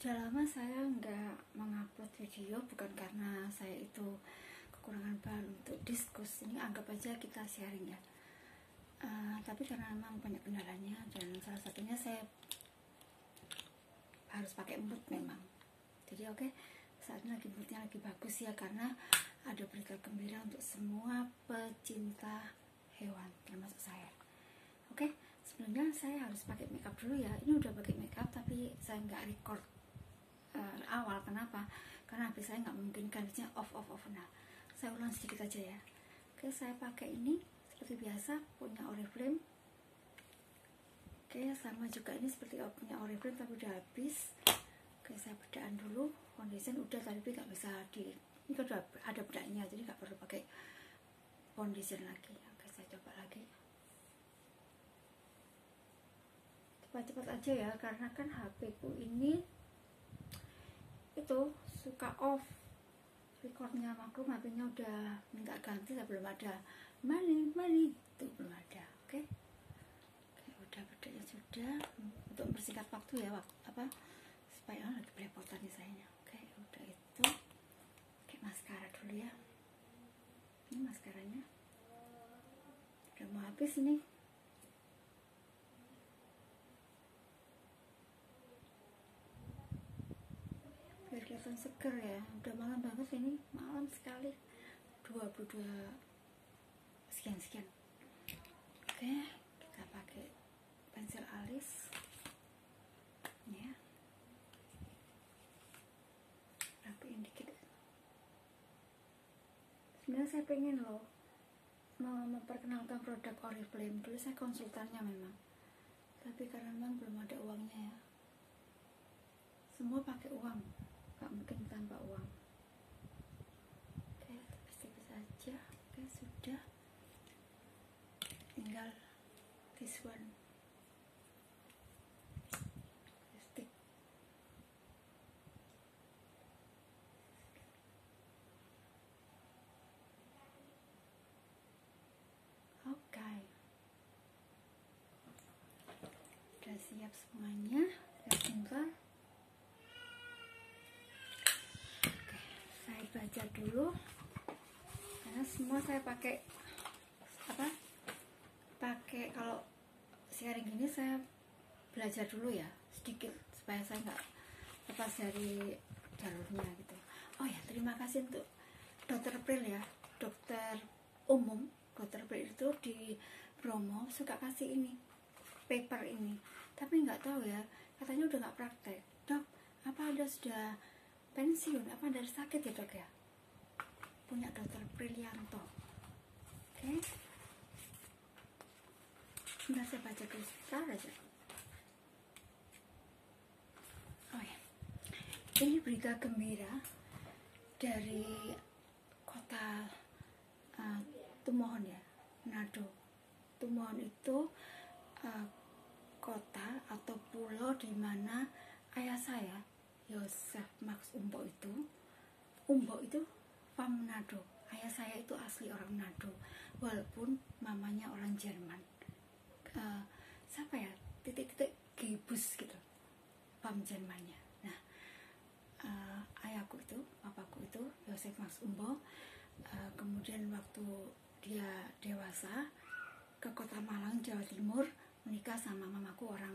Sudah lama saya nggak mengupload video, bukan karena saya itu kekurangan bahan untuk diskus. Ini anggap aja kita sharing ya. Tapi karena memang banyak kendalanya, dan salah satunya saya harus pakai mood memang. Jadi oke, saat ini lagi moodnya lagi bagus ya, karena ada berita gembira untuk semua pecinta hewan termasuk saya. Oke, sebelumnya saya harus pakai makeup dulu ya. Ini udah pakai makeup tapi saya nggak record awal. Kenapa? Karena HP saya nggak memungkinkan, biasanya off. Nah, saya ulang sedikit aja ya. Oke, saya pakai ini seperti biasa, punya Oriflame. Oke, sama juga ini seperti punya Oriflame tapi udah habis. Oke, saya bedaan dulu. Foundation udah, tapi nggak bisa di, ini kan udah ada bedanya, jadi nggak perlu pakai foundation lagi. Oke, saya coba lagi. Cepat-cepat aja ya, karena kan HP ku ini itu suka off recordnya. Maklum HP-nya udah minta ganti, saya belum ada money itu belum ada. Oke, udah bedanya sudah. Untuk mempersingkat waktu ya, supaya lagi belepotan nih sayanya. Oke, udah itu. Oke, maskara dulu ya. Ini maskaranya udah mau habis ini. Biar kelihatan seger ya. Udah malam banget ini, malam sekali, 22 sekian. Oke, kita pakai pensil alis ya, rapiin dikit. Sebenarnya saya pengen loh memperkenalkan produk Oriflame. Dulu saya konsultannya memang, tapi karena memang belum ada uangnya ya. Semua pakai uang, gak mungkin tanpa uang. Oke, tipis-tipis aja. Oke, sudah. Tinggal this one, stick. Oke, udah siap semuanya. Udah tinggal. Oke, saya baca dulu karena semua saya pakai kalau sharing gini saya belajar dulu ya sedikit, supaya saya nggak lepas dari jalurnya gitu. Oh ya, terima kasih untuk Dokter Pril ya, dokter umum. Dokter Pril itu di Bromo suka kasih ini paper ini, tapi nggak tahu ya, katanya udah nggak praktek. Dok, apa Anda sudah pensiun, apa Anda sakit ya dok ya? Punya Dokter Prilianto. Oke, sebentar saya baca dulu sebentar aja. Oh ya, ini berita gembira dari kota Tumohon ya, Manado. Tumohon itu kota atau pulau di mana ayah saya, Yosef Max Umbo itu Pam Manado. Ayah saya itu asli orang Manado, walaupun mamanya orang Jerman. Siapa ya, titik-titik Gebus gitu, Pam Jermannya. Nah, ayahku itu, papaku itu Yosef Max Umbo. Kemudian waktu dia dewasa ke kota Malang, Jawa Timur, menikah sama mamaku orang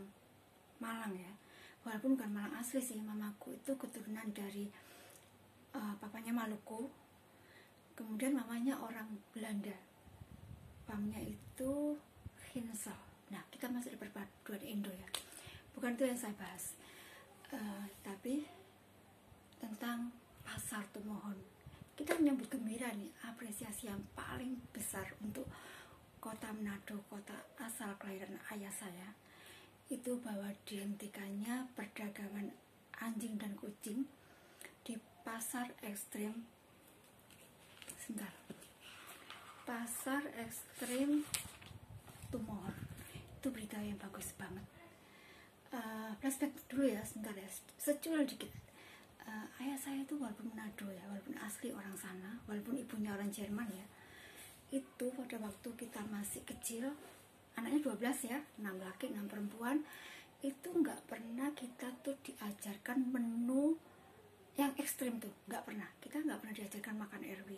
Malang ya, walaupun bukan Malang asli sih. Mamaku itu keturunan dari papanya Maluku, kemudian mamanya orang Belanda, pamnya itu Hinsel. Nah, kita masih di perpaduan Indo ya, bukan itu yang saya bahas. Tapi tentang pasar Tumohon, kita menyambut gembira nih, apresiasi yang paling besar untuk kota Manado, kota asal kelahiran ayah saya, itu bahwa dihentikannya perdagangan anjing dan kucing di pasar ekstrim Tumohon. Itu berita yang bagus banget. Flashback dulu ya sebentar ya, secuil dikit. Ayah saya itu walaupun Manado ya, walaupun asli orang sana, walaupun ibunya orang Jerman ya, itu pada waktu kita masih kecil, anaknya 12 ya, 6 laki 6 perempuan, itu nggak pernah kita tuh diajarkan menu yang ekstrim tuh, nggak pernah. Kita nggak pernah diajarkan makan RW,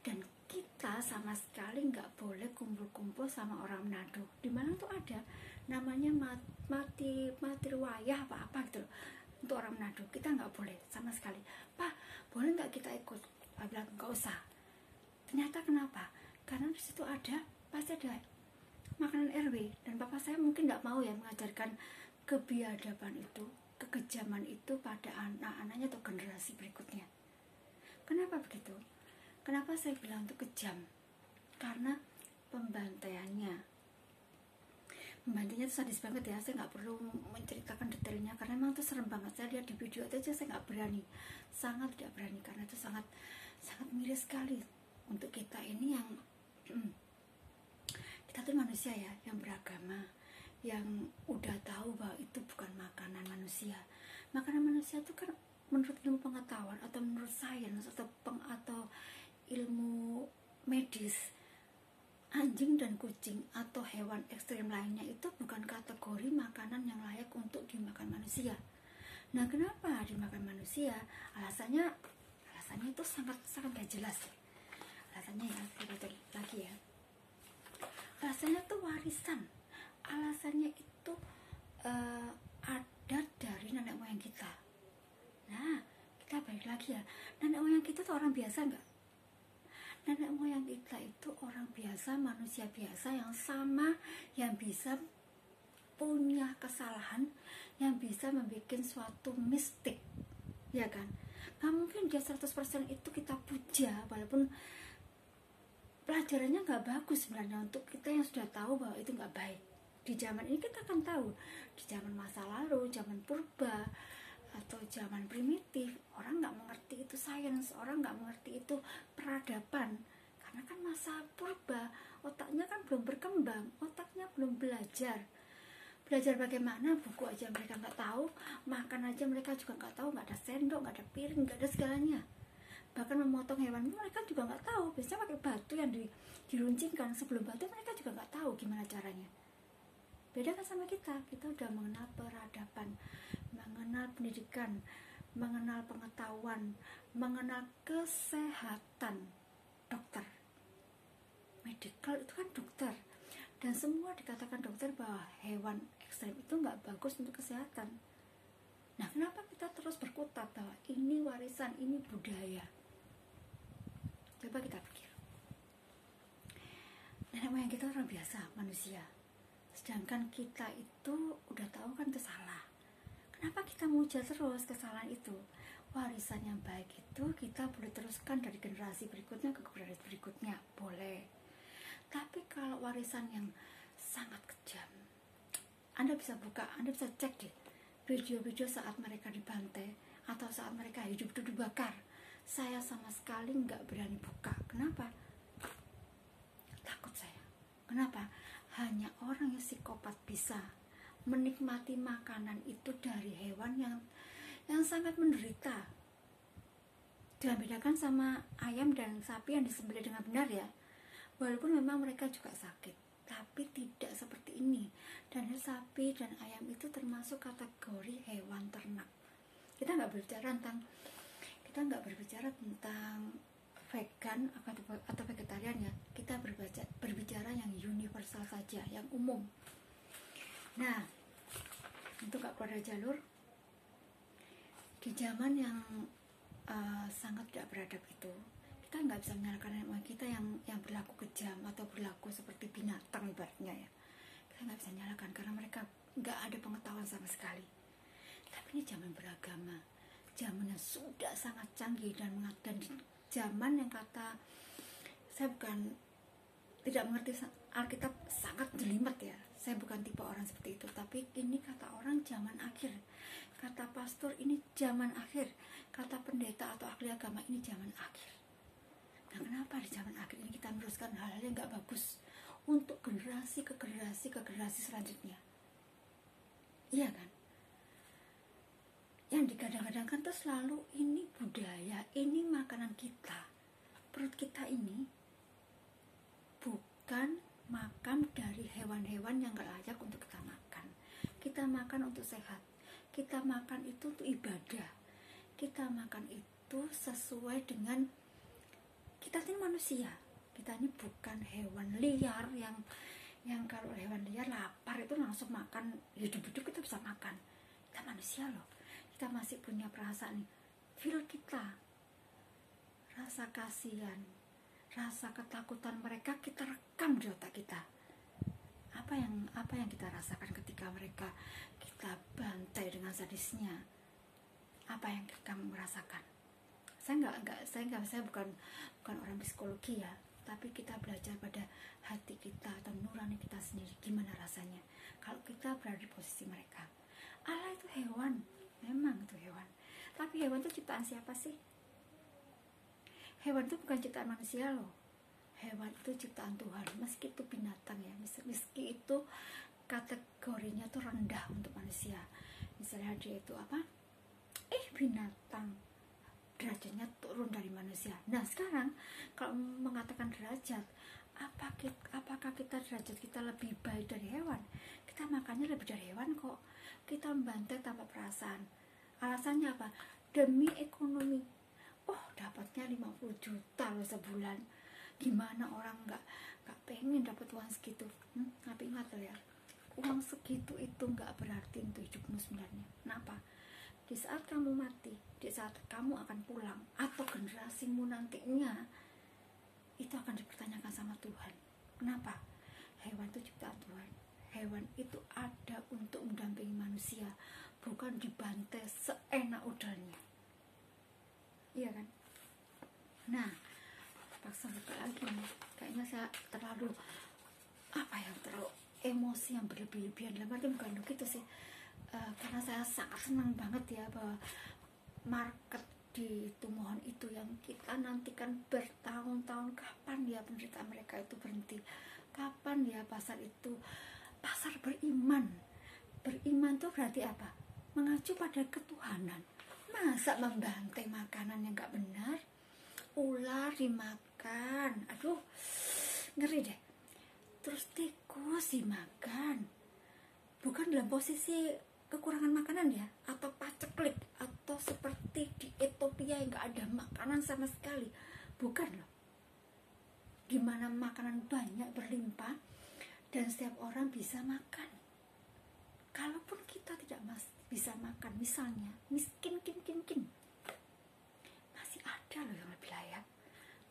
dan kita sama sekali nggak boleh kumpul-kumpul sama orang Manado. Di mana tuh ada namanya mati riwayah apa gitu loh, untuk orang Manado. Kita nggak boleh sama sekali. Pak, boleh nggak kita ikut? Pak bilang nggak usah. Ternyata kenapa? Karena di situ pasti ada makanan RW, dan papa saya mungkin nggak mau ya mengajarkan kebiadaban itu, kekejaman itu pada anak-anaknya atau generasi berikutnya. Kenapa begitu? Kenapa saya bilang itu kejam? Karena pembantaiannya itu sadis banget ya. Saya nggak perlu menceritakan detailnya karena memang itu serem banget. Saya lihat di video itu aja saya nggak berani, sangat tidak berani, karena itu sangat miris sekali untuk kita ini yang kita tuh manusia ya, yang beragama, yang udah tahu bahwa itu bukan makanan manusia. Makanan manusia itu kan menurut ilmu pengetahuan atau menurut sains atau ilmu medis, anjing dan kucing atau hewan ekstrem lainnya itu bukan kategori makanan yang layak untuk dimakan manusia. Nah, kenapa dimakan manusia? Alasannya itu sangat gak jelas. Alasannya ya, saya baca lagi ya. Alasannya itu warisan. Alasannya itu adat dari nenek moyang kita. Nah, kita balik lagi ya. Nenek moyang kita tuh orang biasa nggak? Nenek moyang kita itu orang biasa, manusia biasa yang sama, yang bisa punya kesalahan, yang bisa membuat suatu mistik, ya kan? Gak mungkin dia 100% itu kita puja, walaupun pelajarannya gak bagus sebenarnya untuk kita yang sudah tahu bahwa itu gak baik. Di zaman ini kita akan tahu, di zaman masa lalu, zaman purba atau zaman primitif, orang nggak mengerti itu sains, orang nggak mengerti itu peradaban, karena kan masa purba otaknya kan belum berkembang, otaknya belum belajar bagaimana, buku aja mereka nggak tahu, makan aja mereka juga nggak tahu, nggak ada sendok, nggak ada piring, nggak ada segalanya. Bahkan memotong hewan mereka juga nggak tahu, biasanya pakai batu yang diruncingkan. Sebelum batu mereka juga nggak tahu gimana caranya. Beda kan sama kita udah mengenal peradaban, mengenal pendidikan, mengenal pengetahuan, mengenal kesehatan. Dokter, medical itu kan dokter, dan semua dikatakan dokter bahwa hewan ekstrem itu nggak bagus untuk kesehatan. Nah, kenapa kita terus berkutat bahwa ini warisan, ini budaya? Coba kita pikir, nenek moyang kita orang biasa, manusia, sedangkan kita itu udah tahu kan itu salah. Kenapa kita muja terus kesalahan itu? Warisan yang baik itu kita boleh teruskan dari generasi berikutnya ke generasi berikutnya, boleh. Tapi kalau warisan yang sangat kejam, Anda bisa buka, Anda bisa cek deh video-video saat mereka dibantai atau saat mereka hidup itu dibakar. Saya sama sekali nggak berani buka. Kenapa? Takut saya. Kenapa? Hanya orang yang psikopat bisa menikmati makanan itu dari hewan yang sangat menderita. Jangan bedakan sama ayam dan sapi yang disembelih dengan benar ya. Walaupun memang mereka juga sakit, tapi tidak seperti ini. Dan sapi dan ayam itu termasuk kategori hewan ternak. Kita nggak berbicara tentang vegan atau vegetarian ya. Kita berbicara yang universal saja, yang umum. Nah, untuk gak keluar dari jalur, di zaman yang sangat tidak beradab itu, kita nggak bisa menyalahkan nenek moyang kita yang berlaku kejam atau berlaku seperti binatang ibaratnya ya. Kita nggak bisa menyalahkan karena mereka nggak ada pengetahuan sama sekali. Tapi ini zaman beragama, zaman yang sudah sangat canggih, dan zaman yang kata saya bukan tidak mengerti Alkitab, sangat jelimet ya. Saya bukan tipe orang seperti itu, tapi ini kata orang zaman akhir, kata pastor ini zaman akhir, kata pendeta atau ahli agama ini zaman akhir. Nah, kenapa di zaman akhir ini kita meneruskan hal-hal yang gak bagus untuk generasi ke generasi selanjutnya? Iya kan? Yang digadang-gadangkan tuh selalu ini budaya, ini makanan kita. Perut kita ini bukan makam dari hewan-hewan yang gak layak untuk kita makan. kita makan untuk sehat, kita makan itu untuk ibadah, kita makan itu sesuai dengan kita ini manusia, kita ini bukan hewan liar yang kalau hewan liar lapar itu langsung makan, hidup-hidup kita bisa makan. Kita manusia loh, kita masih punya perasaan, feel kita, rasa kasihan, rasa ketakutan mereka kita rekam di otak kita. Apa yang kita rasakan ketika mereka kita bantai dengan sadisnya? Apa yang kamu merasakan? Saya bukan orang psikologi ya, tapi kita belajar pada hati kita atau nurani kita sendiri, gimana rasanya kalau kita berada di posisi mereka. Allah itu hewan, memang itu hewan, tapi hewan itu ciptaan siapa sih? Hewan itu bukan ciptaan manusia loh, hewan itu ciptaan Tuhan. Meski itu binatang ya, meski itu kategorinya tuh rendah untuk manusia, misalnya dia itu apa, binatang, derajatnya turun dari manusia. Nah sekarang kalau mengatakan derajat, apakah kita derajat kita lebih baik dari hewan? Kita makannya lebih dari hewan kok. Kita membantai tanpa perasaan. Alasannya apa? Demi ekonomi. Oh dapatnya 50 juta loh sebulan. Gimana orang nggak pengen dapat uang segitu? Tapi ingat loh ya, uang segitu itu nggak berarti untuk hidupmu sebenarnya. Kenapa? Di saat kamu mati, di saat kamu akan pulang, atau generasimu nantinya, itu akan dipertanyakan sama Tuhan. Kenapa? Hewan itu ciptaan Tuhan. Hewan itu ada untuk mendampingi manusia, bukan dibantai seenak udalnya. Iya kan? Nah, paksa buka lagi nih. Kayaknya saya terlalu emosi yang berlebih-lebihan. Dalam arti bukan begitu sih. Karena saya sangat senang banget ya bahwa market di Tumohon itu yang kita nantikan bertahun-tahun, kapan ya penderitaan mereka itu berhenti, kapan ya pasar itu pasar beriman. Beriman itu berarti apa? Mengacu pada ketuhanan. Masa membantai makanan yang gak benar, ular dimakan, aduh ngeri deh, terus tikus dimakan, bukan dalam posisi kekurangan makanan ya, atau paceklik, atau seperti di Ethiopia yang gak ada makanan sama sekali, bukan loh. Dimana makanan banyak berlimpah dan setiap orang bisa makan. Kalaupun kita tidak bisa makan, misalnya miskin masih ada loh yang lebih layak.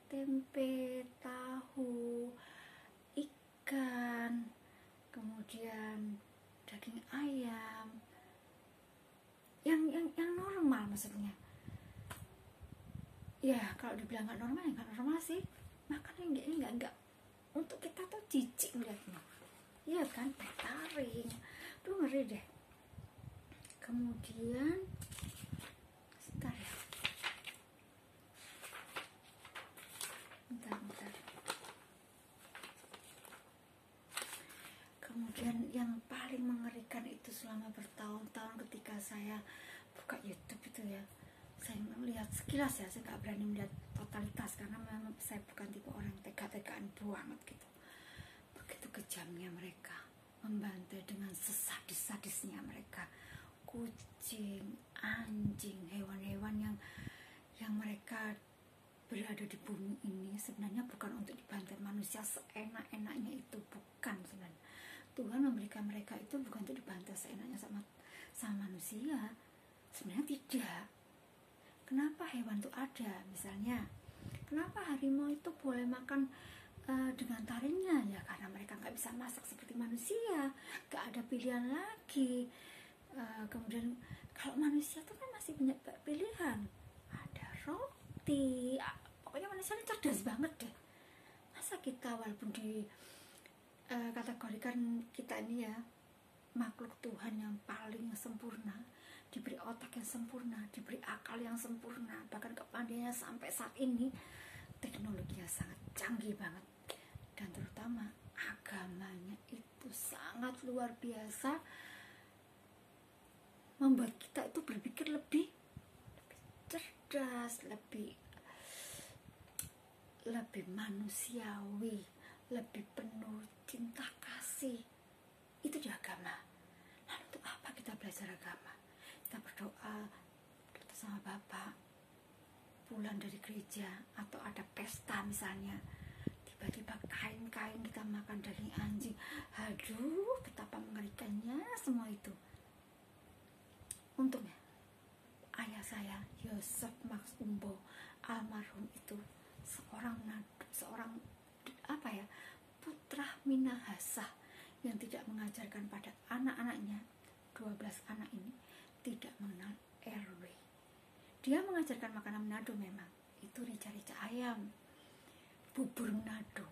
Tempe, tahu, ikan, kemudian daging ayam, yang normal maksudnya. Ya kalau dibilang nggak normal ya nggak normal sih. Makan yang nggak untuk kita tuh jijik melihatnya. Iya kan, taring, tuh ngeri deh. Kemudian sebentar ya, bentar. Kemudian yang paling mengerikan itu selama bertahun-tahun ketika saya buka YouTube itu ya, saya melihat sekilas ya, saya nggak berani melihat totalitas karena memang saya bukan tipe orang tega-tegaan banget gitu. Begitu kejamnya mereka membantai dengan sesadis-sadisnya mereka, kucing, anjing, hewan-hewan yang mereka berada di bumi ini sebenarnya bukan untuk dibantai manusia seenak-enaknya, itu bukan sebenarnya. Tuhan memberikan mereka itu bukan untuk dibantai seenaknya sama manusia, sebenarnya tidak. Kenapa hewan itu ada? Misalnya, kenapa harimau itu boleh makan dengan taringnya? Ya karena mereka nggak bisa masak seperti manusia, nggak ada pilihan lagi. Kemudian kalau manusia itu kan masih banyak pilihan, ada roti, pokoknya manusia ini cerdas banget deh. Masa kita walaupun di kategorikan kita ini ya makhluk Tuhan yang paling sempurna, diberi otak yang sempurna, diberi akal yang sempurna, bahkan kepandaiannya sampai saat ini teknologinya sangat canggih banget, dan terutama agamanya itu sangat luar biasa, membuat kita itu berpikir lebih cerdas, lebih manusiawi, lebih penuh cinta kasih. Itu di agama. Lalu untuk belajar agama, kita berdoa, kita sama Bapak, pulang dari gereja atau ada pesta misalnya, tiba-tiba kain-kain kita makan daging anjing. Aduh, betapa mengerikannya semua itu. Untungnya ayah saya Yosef Max Umbo almarhum itu seorang putra Minahasa yang tidak mengajarkan pada anak-anaknya. 12 anak ini tidak mengenal RW. Dia mengajarkan makanan Manado memang, itu rica-rica ayam, bubur Manado,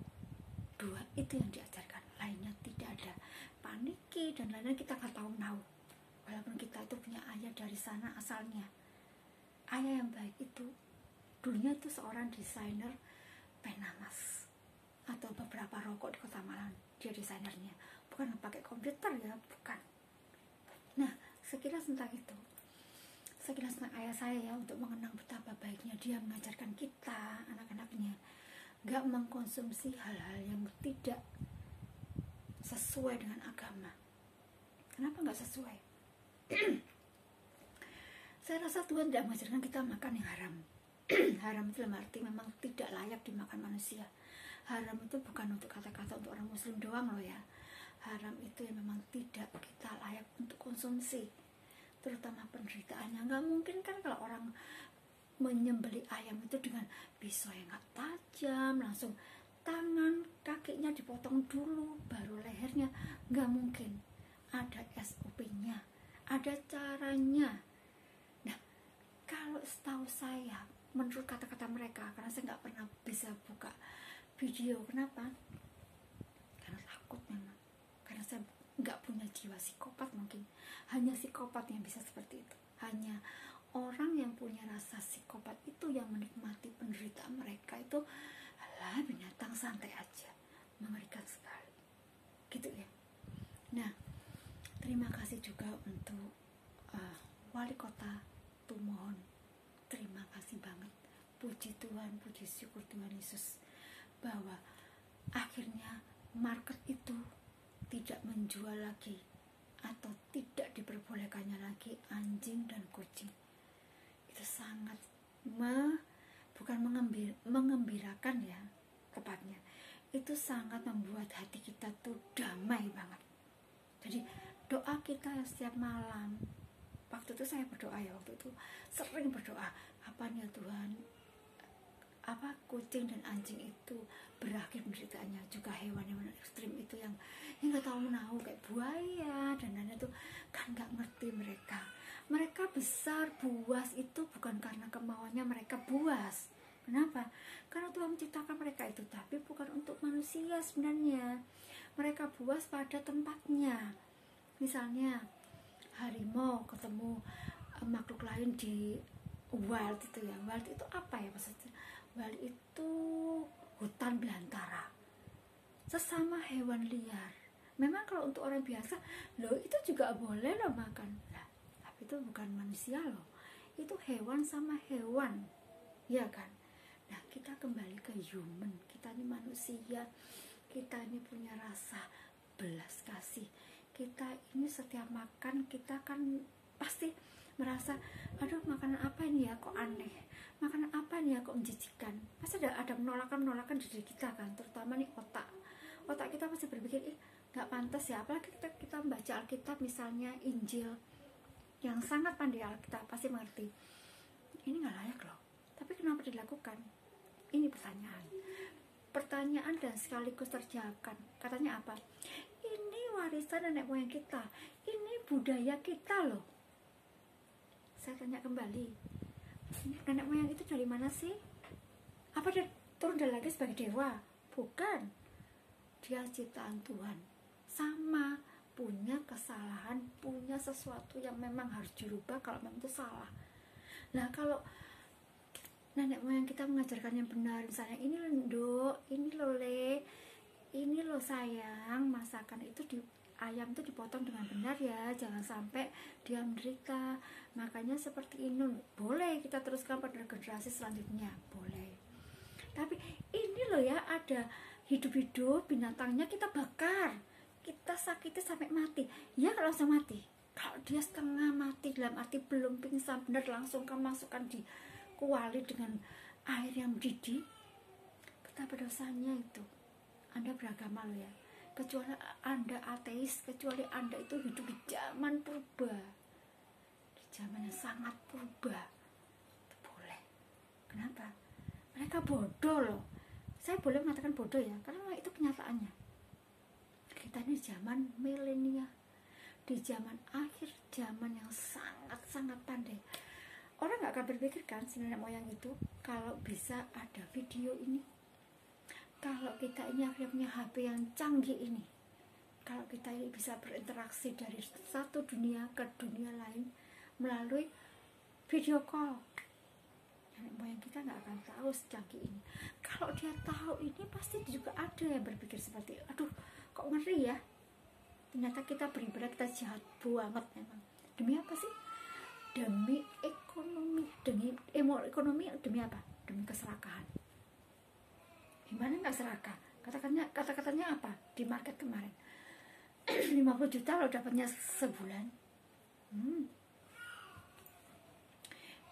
2 itu yang diajarkan, lainnya tidak ada. Paniki dan lain-lain kita nggak tahu walaupun kita itu punya ayah dari sana asalnya. Ayah yang baik itu dulunya itu seorang desainer penamas atau beberapa rokok di Kota Malang. Dia desainernya, bukan pakai komputer ya, bukan. Nah, sekilas tentang itu, sekilas tentang ayah saya ya, untuk mengenang betapa baiknya dia mengajarkan kita anak-anaknya gak mengkonsumsi hal-hal yang tidak sesuai dengan agama. Kenapa gak sesuai? Saya rasa Tuhan tidak mengajarkan kita makan yang haram. Haram itu dalam arti memang tidak layak dimakan manusia. Haram itu bukan untuk kata-kata untuk orang muslim doang loh ya. Haram itu yang memang tidak kita layak untuk konsumsi, terutama penderitaannya. Nggak mungkin kan kalau orang menyembelih ayam itu dengan pisau yang nggak tajam, langsung tangan kakinya dipotong dulu baru lehernya. Nggak mungkin. Ada SOP-nya, ada caranya. Nah, kalau setahu saya, menurut kata-kata mereka, karena saya nggak pernah bisa buka video, kenapa? Karena takut memang, karena saya nggak punya jiwa psikopat. Mungkin hanya psikopat yang bisa seperti itu, hanya orang yang punya rasa psikopat itu yang menikmati penderitaan mereka. Itu alah, binatang santai aja, mengerikan sekali gitu ya. Nah, terima kasih juga untuk wali kota Tumohon. Terima kasih banget, puji Tuhan, puji syukur Tuhan Yesus, bahwa akhirnya market itu tidak menjual lagi atau tidak diperbolehkannya lagi anjing dan kucing. Itu sangat bukan mengembirakan ya, tepatnya itu sangat membuat hati kita tuh damai banget. Jadi doa kita setiap malam, waktu itu saya berdoa ya, waktu itu sering berdoa, apa nih ya Tuhan, apa kucing dan anjing itu berakhir penderitaannya, juga hewan-hewan ekstrim itu yang nggak tahu menahu kayak buaya dan lain-lain itu kan nggak ngerti mereka besar buas itu bukan karena kemauannya mereka buas. Kenapa? Karena Tuhan menciptakan mereka itu, tapi bukan untuk manusia sebenarnya. Mereka buas pada tempatnya. Misalnya harimau ketemu makhluk lain di wild itu ya. Wild itu apa ya maksudnya? Wild itu hutan belantara, sesama hewan liar. Memang kalau untuk orang biasa, loh itu juga boleh loh makan. Nah, tapi itu bukan manusia loh, itu hewan sama hewan, ya kan? Nah, kita kembali ke human, kita ini manusia, kita ini punya rasa belas kasih. Kita ini setiap makan, kita kan pasti merasa, aduh makanan apa ini ya kok aneh, makanan apa ini ya kok menjijikan. Pasti ada penolakan di diri kita kan, terutama nih otak kita pasti berpikir, nggak pantas ya. Apalagi kita membaca Alkitab misalnya Injil, yang sangat pandai Alkitab pasti mengerti ini nggak layak loh, tapi kenapa dilakukan? Ini pertanyaan dan sekaligus terjawabkan. Katanya apa? Ini warisan nenek moyang kita, ini budaya kita loh. Saya tanya kembali, nenek moyang itu dari mana sih? Apa dia turun dari lagi sebagai dewa? Bukan, dia ciptaan Tuhan, sama punya kesalahan, punya sesuatu yang memang harus dirubah kalau memang itu salah. Nah, kalau nenek moyang kita mengajarkan yang benar, misalnya ini loh Nduk, ini loh Le, ini loh sayang, masakan itu ayam itu dipotong dengan benar ya, jangan sampai dia menderita, makanya seperti ini. Boleh kita teruskan pada generasi selanjutnya, boleh. Tapi ini loh ya, ada hidup-hidup binatangnya kita bakar, kita sakiti sampai mati. Ya kalau langsung mati, Kalau dia setengah mati, dalam arti belum pingsan benar, langsung kamu masukkan di kuali dengan air yang mendidih, betapa dosanya itu. Anda beragama loh ya, kecuali Anda ateis, kecuali Anda itu hidup di zaman purba, di zaman yang sangat purba, itu boleh. Kenapa? Mereka bodoh loh. Saya boleh mengatakan bodoh ya, karena itu kenyataannya. Kita ini zaman milenial, di zaman akhir zaman yang sangat-sangat pandai. Orang gak akan berpikirkan si nenek moyang itu kalau bisa ada video ini, kalau kita ini akhirnya punya HP yang canggih ini, kalau kita ini bisa berinteraksi dari satu dunia ke dunia lain melalui video call. Nenek moyang kita gak akan tahu secanggih ini. Kalau dia tahu ini, pasti juga ada yang berpikir seperti, aduh kok ngeri ya, ternyata kita beribadah, kita jahat banget memang. Demi apa sih? Demi ekonomi. Demi ekonomi, demi apa? Demi keserakahan. Gimana nggak serakah? Kata-katanya apa di market kemarin? 50 juta lo dapatnya sebulan.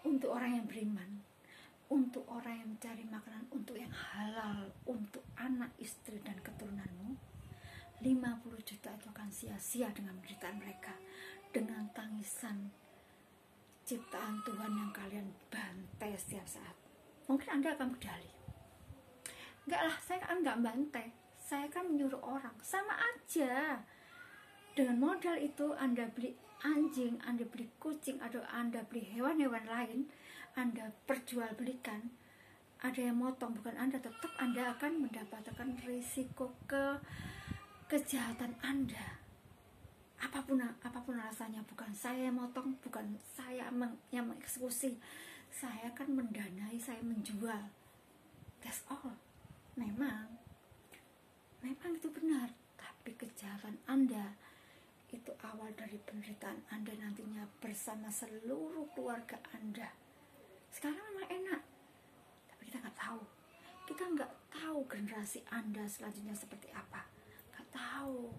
Untuk orang yang beriman, untuk orang yang mencari makanan, untuk yang halal, untuk anak, istri, dan keturunanmu, 50 juta itu akan sia-sia dengan penderitaan mereka, dengan tangisan ciptaan Tuhan yang kalian bantai setiap saat. Mungkin Anda akan berdalih, enggak lah, saya kan enggak bantai, saya kan menyuruh orang. Sama aja. Dengan modal itu Anda beli anjing, Anda beli kucing, atau Anda beli hewan-hewan lain, Anda perjualbelikan, ada yang motong, bukan Anda, tetap Anda akan mendapatkan risiko kejahatan Anda. Apapun alasannya, bukan saya yang motong, bukan saya yang mengeksekusi, saya akan mendanai, saya menjual. That's all. Memang itu benar, tapi kejahatan Anda itu awal dari penderitaan Anda nantinya bersama seluruh keluarga Anda. Sekarang memang enak, tapi kita nggak tahu. Kita nggak tahu generasi Anda selanjutnya seperti apa. Nggak tahu.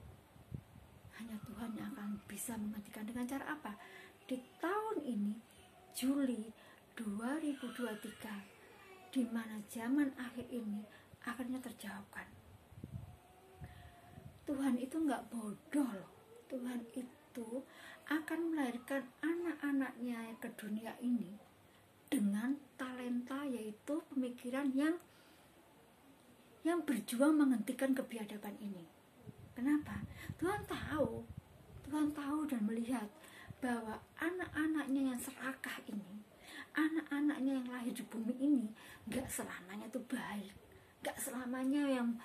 Hanya Tuhan yang akan bisa menghentikan. Dengan cara apa? Di tahun ini, Juli 2023, di mana zaman akhir ini akhirnya terjawabkan. Tuhan itu nggak bodoh loh. Tuhan itu akan melahirkan anak-anaknya ke dunia ini dengan talenta, yaitu pemikiran yang berjuang menghentikan kebiadaban ini. Kenapa? Tuhan tahu dan melihat bahwa anak-anaknya yang serakah ini, anak-anaknya yang lahir di bumi ini, gak selamanya itu baik, gak selamanya yang